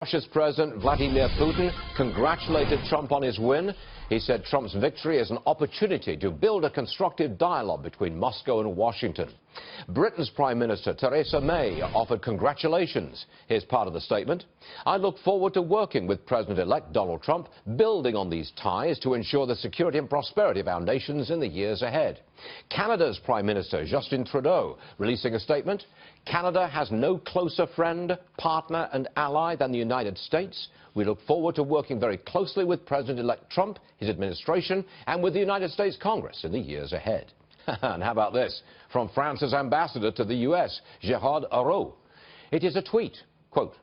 Russia's President Vladimir Putin congratulated Trump on his win. He said Trump's victory is an opportunity to build a constructive dialogue between Moscow and Washington. Britain's Prime Minister Theresa May offered congratulations. Here's part of the statement. "I look forward to working with President-elect Donald Trump, building on these ties to ensure the security and prosperity of our nations in the years ahead." Canada's Prime Minister Justin Trudeau releasing a statement. "Canada has no closer friend, partner and ally than the United States. We look forward to working very closely with President-elect Trump, his administration, and with the United States Congress in the years ahead." And how about this? From France's ambassador to the U.S., Gerard Araud. It is a tweet, quote,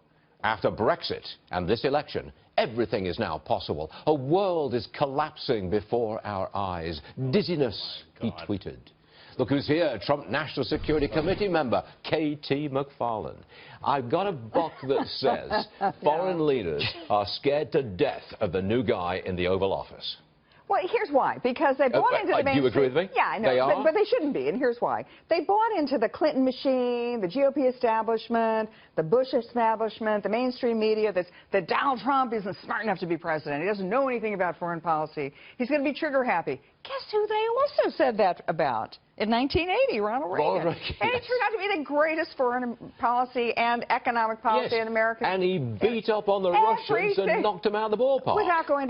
"After Brexit and this election, everything is now possible. A world is collapsing before our eyes. Dizziness," he tweeted. Look who's here, Trump National Security Committee member, K.T. McFarland. I've got a book that says foreign leaders are scared to death of the new guy in the Oval Office. Well, here's why. Because they bought into the mainstream. Do you agree with me? Yeah, I know. They are? But they shouldn't be, and here's why. They bought into the Clinton machine, the GOP establishment, the Bush establishment, the mainstream media, that Donald Trump isn't smart enough to be president. He doesn't know anything about foreign policy. He's going to be trigger happy. Guess who they also said that about? In 1980, Ronald Reagan. And he turned out to be the greatest foreign policy and economic policy in America. And he beat up on the Russians and knocked them out of the ballpark. Without going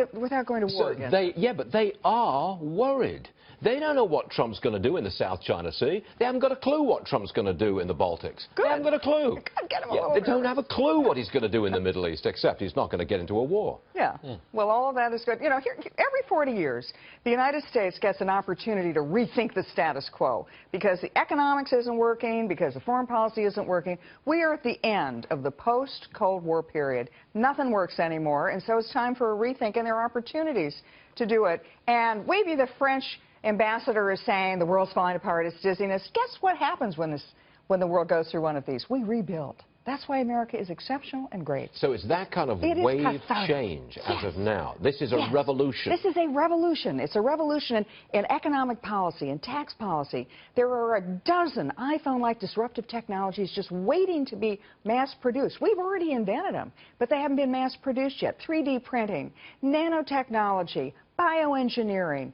to war again. But they are worried. They don't know what Trump's going to do in the South China Sea. They haven't got a clue what Trump's going to do in the Baltics. Good. They haven't got a clue. God, get him They don't have a clue what he's going to do in the Middle East, except he's not going to get into a war. Yeah. Well, all of that is good. You know, every 40 years, the United States gets an opportunity to rethink the status quo because the economics isn't working, because the foreign policy isn't working. We are at the end of the post-Cold War period. Nothing works anymore, and so it's time for a rethink, and there are opportunities to do it. And maybe the French ambassador is saying the world's falling apart, it's dizziness. Guess what happens when the world goes through one of these? We rebuild. That's why America is exceptional and great. So it's that kind of wave change as of now. This is a revolution. This is a revolution. It's a revolution in economic policy and tax policy. There are a dozen iPhone-like disruptive technologies just waiting to be mass-produced. We've already invented them, but they haven't been mass-produced yet. 3D printing, nanotechnology, bioengineering,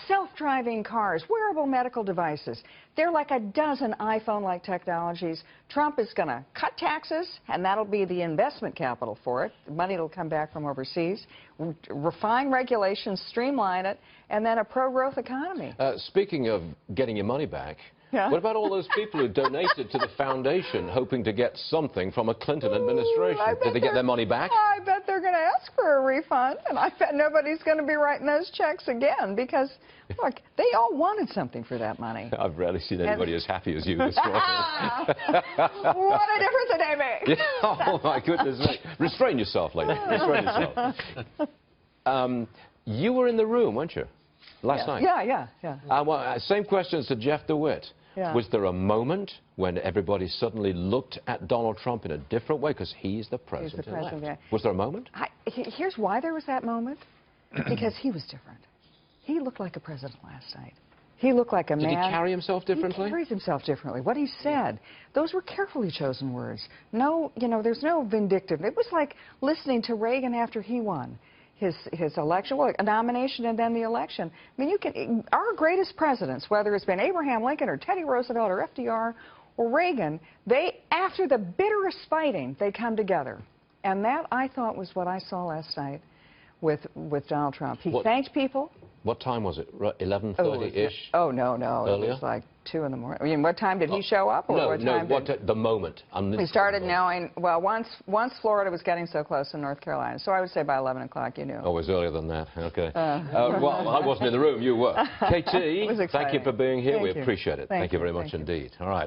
self-driving cars, wearable medical devices. They're like a dozen iPhone-like technologies. Trump is going to cut taxes, and that'll be the investment capital for it. The money will come back from overseas. Refine regulations, streamline it, and then a pro-growth economy. Speaking of getting your money back, what about all those people who donated to the foundation hoping to get something from a Clinton administration? Did they get their money back? I bet they're going to ask for a refund, and I bet nobody's going to be writing those checks again because, look, they all wanted something for that money. I've rarely seen anybody as happy as you this morning. What a difference a day makes. Oh, my goodness me. Restrain yourself, lady. Restrain yourself. You were in the room, weren't you, last night? Yeah. Same questions to Jeff DeWitt. Was there a moment when everybody suddenly looked at Donald Trump in a different way? Because he's the president-elect. Was there a moment? Here's why there was that moment. Because he was different. He looked like a president last night. He looked like a man. Did he carry himself differently? He carries himself differently. What he said, those were carefully chosen words. No, there's no vindictive. It was like listening to Reagan after he won his election, well, a nomination and then the election. I mean, our greatest presidents, whether it's been Abraham Lincoln or Teddy Roosevelt or FDR or Reagan, after the bitterest fighting, they come together. And that, I thought, was what I saw last night with Donald Trump. He thanked people. What time was it? 11:30-ish? Oh, no. Earlier? It was like 2 in the morning. I mean, what time did he show up? Or the moment. We started knowing, well, once Florida was getting so close in North Carolina. So I would say by 11 o'clock, you knew. Oh, it was earlier than that. Okay. Well, I wasn't in the room. You were. KT, thank you for being here. We appreciate it. Thank you very much indeed. All right.